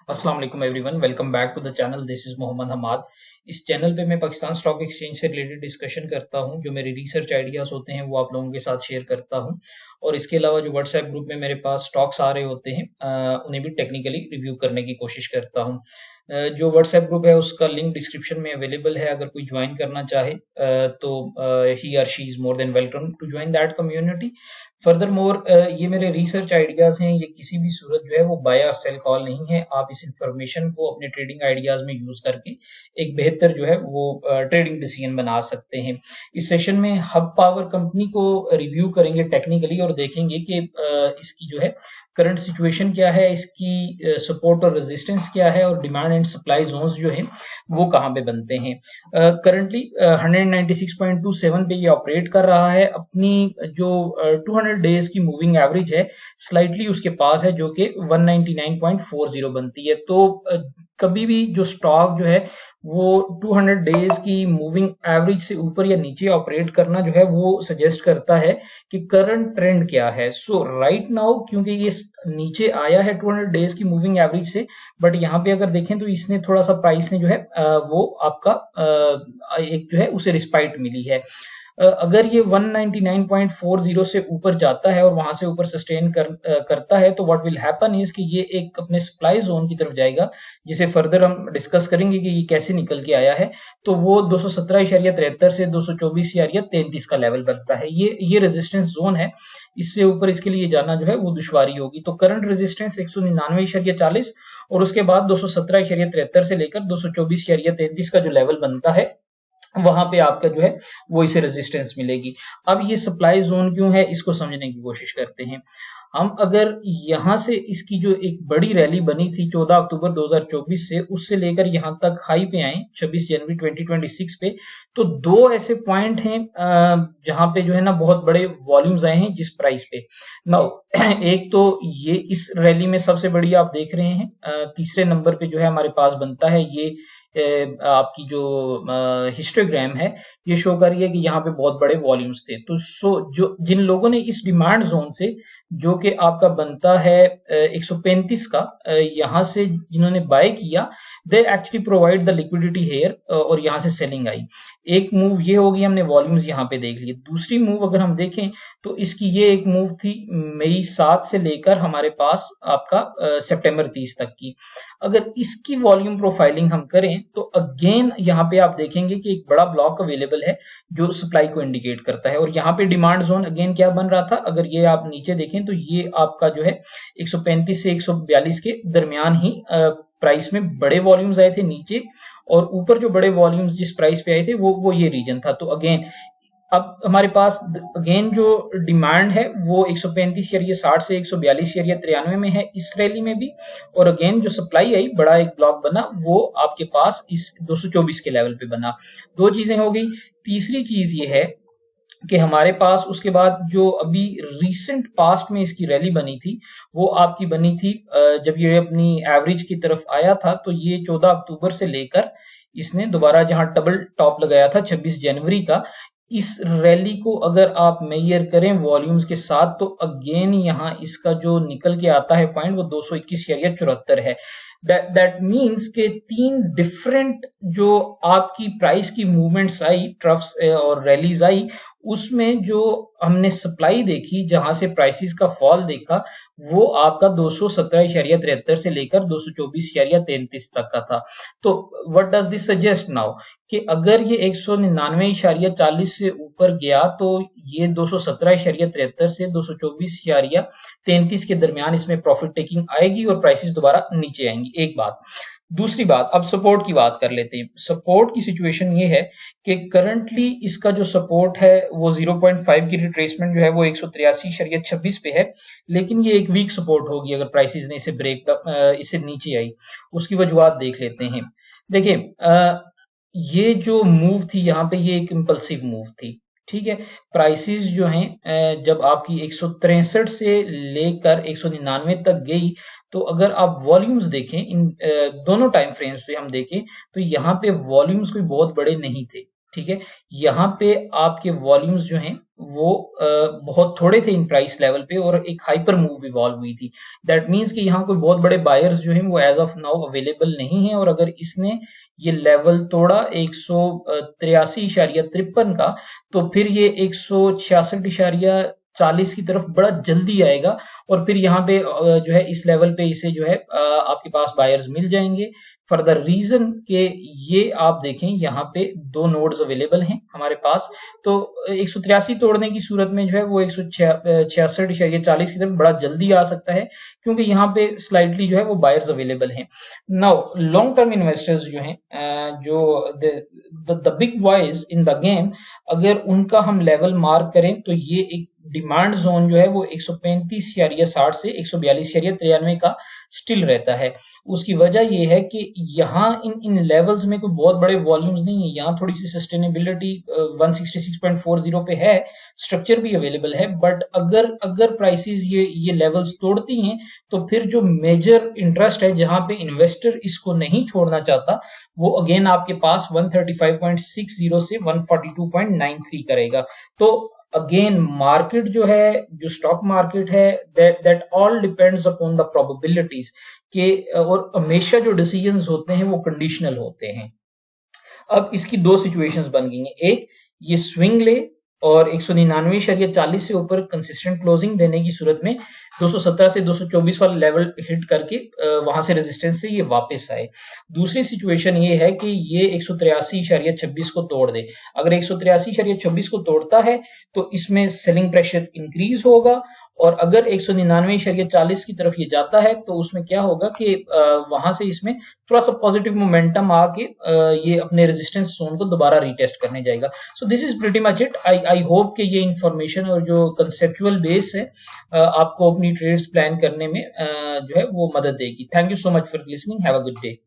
अस्सलाम वालेकुम everyone, welcome back to the channel. This is Mohammad Hamad. इस चैनल पे मैं पाकिस्तान स्टॉक एक्सचेंज से रिलेटेड डिस्कशन करता हूं। जो मेरे रिसर्च आइडियाज होते हैं वो आप लोगों के साथ शेयर करता हूं। और इसके अलावा जो व्हाट्सएप ग्रुप में मेरे पास स्टॉक्स आ रहे होते हैं उन्हें भी टेक्निकली रिव्यू करने की कोशिश करता हूं। जो व्हाट्सएप ग्रुप है उसका लिंक डिस्क्रिप्शन में अवेलेबल है। अगर कोई ज्वाइन करना चाहे तो ही और she is more than welcome to join that community. Furthermore ये मेरे रिसर्च आइडियाज हैं, ये किसी भी सूरत जो है वो बाय और सेल कॉल नहीं है। आप इस इंफॉर्मेशन को अपने ट्रेडिंग आइडियाज में यूज करके एक बेहतर जो है वो ट्रेडिंग डिसीजन बना सकते हैं। इस सेशन में हब पावर कंपनी को रिव्यू करेंगे टेक्निकली और देखेंगे कि इसकी जो है करंट सिचुएशन क्या है, इसकी सपोर्ट और रेजिस्टेंस क्या है और डिमांड एंड सप्लाई जोन्स जो है वो कहाँ पे बनते हैं। करंटली 196.27 पे ये ऑपरेट कर रहा है। अपनी जो 200 डेज की मूविंग एवरेज है स्लाइटली उसके पास है, जो कि 199.40 बनती है। तो कभी भी जो स्टॉक जो है वो 200 डेज की मूविंग एवरेज से ऊपर या नीचे ऑपरेट करना जो है वो सजेस्ट करता है कि करंट ट्रेंड क्या है। सो राइट नाउ क्योंकि ये नीचे आया है 200 डेज की मूविंग एवरेज से, बट यहाँ पे अगर देखें तो इसने थोड़ा सा प्राइस ने जो है वो आपका एक जो है उसे रिस्पाइट मिली है। अगर ये 199.40 से ऊपर जाता है और वहां से ऊपर सस्टेन करता है तो व्हाट विल हैपन इज कि ये एक अपने सप्लाई जोन की तरफ जाएगा, जिसे फर्दर हम डिस्कस करेंगे कि ये कैसे निकल के आया है। तो वो 217.73 से 224.33 का लेवल बनता है। ये रेजिस्टेंस जोन है। इससे ऊपर इसके लिए जाना जो है वो दुश्वारी होगी। तो करंट रेजिस्टेंस 199.40 और उसके बाद 217.73 से लेकर 224.33 का जो लेवल बनता है वहां पे आपका जो है वो इसे रेजिस्टेंस मिलेगी। अब ये सप्लाई जोन क्यों है इसको समझने की कोशिश करते हैं हम। अगर यहां से इसकी जो एक बड़ी रैली बनी थी 14 अक्टूबर 2024 से, उससे लेकर यहां तक हाई पे आए 26 जनवरी 2026 पे, तो दो ऐसे पॉइंट हैं जहां पे जो है ना बहुत बड़े वॉल्यूम्स आए हैं जिस प्राइस पे ना। एक तो ये इस रैली में सबसे बड़ी आप देख रहे हैं। तीसरे नंबर पे जो है हमारे पास बनता है ये आपकी जो हिस्टोग्राम है, ये शो कर रही है कि यहाँ पे बहुत बड़े वॉल्यूम्स थे। तो जो जिन लोगों ने इस डिमांड जोन से, जो कि आपका बनता है 135 का, यहाँ से जिन्होंने बाय किया, they actually provide the liquidity here और यहाँ से सेलिंग आई। एक मूव ये होगी, हमने वॉल्यूम्स यहाँ पे देख लिए। दूसरी मूव अगर हम देखें तो इसकी ये एक मूव थी मई 7 से लेकर हमारे पास आपका सितंबर 30 तक की। अगर इसकी वॉल्यूम प्रोफाइलिंग हम करें तो अगेन यहाँ पे आप देखेंगे कि एक बड़ा ब्लॉक अवेलेबल है जो सप्लाई को इंडिकेट करता है। और यहाँ पे डिमांड जोन अगेन क्या बन रहा था, अगर ये आप नीचे देखें तो ये आपका जो है 135 से 142 के दरमियान ही प्राइस में बड़े वॉल्यूम्स आए थे नीचे, और ऊपर जो बड़े वॉल्यूम्स जिस प्राइस पे आए थे वो ये रीजन था। तो अगेन अब हमारे पास अगेन जो डिमांड है वो 135.60 से 142.93 में है इस रैली में भी। और अगेन जो सप्लाई आई, बड़ा एक ब्लॉक बना, वो आपके पास इस 224 के लेवल पे बना। दो चीजें हो गई। तीसरी चीज ये है कि हमारे पास उसके बाद जो अभी रिसेंट पास्ट में इसकी रैली बनी थी वो आपकी बनी थी जब ये अपनी एवरेज की तरफ आया था, तो ये 14 अक्टूबर से लेकर इसने दोबारा जहां डबल टॉप लगाया था 26 जनवरी का, इस रैली को अगर आप मेजर करें वॉल्यूम्स के साथ तो अगेन यहाँ इसका जो निकल के आता है पॉइंट वो 221.74 है। दैट मीन्स के तीन डिफरेंट जो आपकी प्राइस की मूवमेंट्स आई, ट्रफ्स और रैलीज आई, उसमें जो हमने सप्लाई देखी जहां से प्राइसेस का फॉल देखा वो आपका 217.73 से लेकर 224.33 तक का था। तो what does this suggest now कि अगर ये 199.40 से ऊपर गया तो ये 217.73 से 224.33 के दरमियान इसमें प्रॉफिट टेकिंग आएगी और प्राइसेस दोबारा नीचे आएंगी। एक बात। दूसरी बात, अब सपोर्ट की बात कर लेते हैं। सपोर्ट की सिचुएशन ये है कि करंटली इसका जो सपोर्ट है वो 0.5 की रिट्रेसमेंट जो है वो 183.26 पे है, लेकिन ये एक वीक सपोर्ट होगी अगर प्राइसेस ने इसे नीचे आई। उसकी वजूहत देख लेते हैं। देखिए ये जो मूव थी यहाँ पे ये एक इंपल्सिव मूव थी, ठीक है। प्राइसेस जो हैं जब आपकी 163 से लेकर 199 तक गई, तो अगर आप वॉल्यूम्स देखें इन दोनों टाइम फ्रेम्स पे हम देखें तो यहाँ पे वॉल्यूम्स कोई बहुत बड़े नहीं थे, ठीक है। यहाँ पे आपके वॉल्यूम्स जो हैं वो बहुत थोड़े थे इन प्राइस लेवल पे और एक हाइपर मूव इवॉल्व हुई थी। दैट मीन्स कि यहाँ कोई बहुत बड़े बायर्स जो हैं वो एज ऑफ नाउ अवेलेबल नहीं है, और अगर इसने ये लेवल तोड़ा 183.53 का, तो फिर ये 166.40 की तरफ बड़ा जल्दी आएगा, और फिर यहाँ पे जो है इस लेवल पे इसे जो है आपके पास बायर्स मिल जाएंगे फॉर द रीजन के ये आप देखें यहाँ पे दो नोड्स अवेलेबल हैं हमारे पास। तो 183 तोड़ने की सूरत में जो है वो 166.40 की तरफ बड़ा जल्दी आ सकता है, क्योंकि यहाँ पे स्लाइटली जो है वो बायर्स अवेलेबल हैं। नाउ लॉन्ग टर्म इन्वेस्टर्स जो हैं, जो the big boys in the game, अगर उनका हम लेवल मार्क करें तो ये एक डिमांड जोन जो है वो 135.60 से 142.93 का स्टिल रहता है। उसकी वजह ये है कि यहाँ इन लेवल्स में कोई बहुत बड़े वॉल्यूम्स नहीं है, यहाँ थोड़ी सी सस्टेनेबिलिटी 166.40 पे है, स्ट्रक्चर भी अवेलेबल है, बट अगर प्राइसेस ये लेवल्स तोड़ती हैं तो फिर जो मेजर इंटरेस्ट है जहां पे इन्वेस्टर इसको नहीं छोड़ना चाहता, वो अगेन आपके पास 135.60 से 142.93 करेगा। तो अगेन मार्केट जो है, जो स्टॉक मार्केट है, that all depends upon the probabilities के, और हमेशा जो डिसीजंस होते हैं वो कंडीशनल होते हैं। अब इसकी दो सिचुएशंस बन गई हैं, एक ये स्विंग ले और 199.40 से ऊपर कंसिस्टेंट क्लोजिंग देने की सूरत में 217 से 224 वाला लेवल हिट करके वहां से रेजिस्टेंस से ये वापस आए। दूसरी सिचुएशन ये है कि ये 183.26 को तोड़ दे। अगर 183.26 को तोड़ता है तो इसमें सेलिंग प्रेशर इंक्रीज होगा, और अगर 199.40 की तरफ ये जाता है तो उसमें क्या होगा कि वहां से इसमें थोड़ा सा पॉजिटिव मोमेंटम आके ये अपने रेजिस्टेंस जोन को दोबारा रीटेस्ट करने जाएगा। So this is pretty much it. I hope कि ये इंफॉर्मेशन और जो कंसेप्चुअल बेस है आपको अपनी ट्रेड्स प्लान करने में जो है वो मदद देगी। Thank you so much for listening. Have a good day.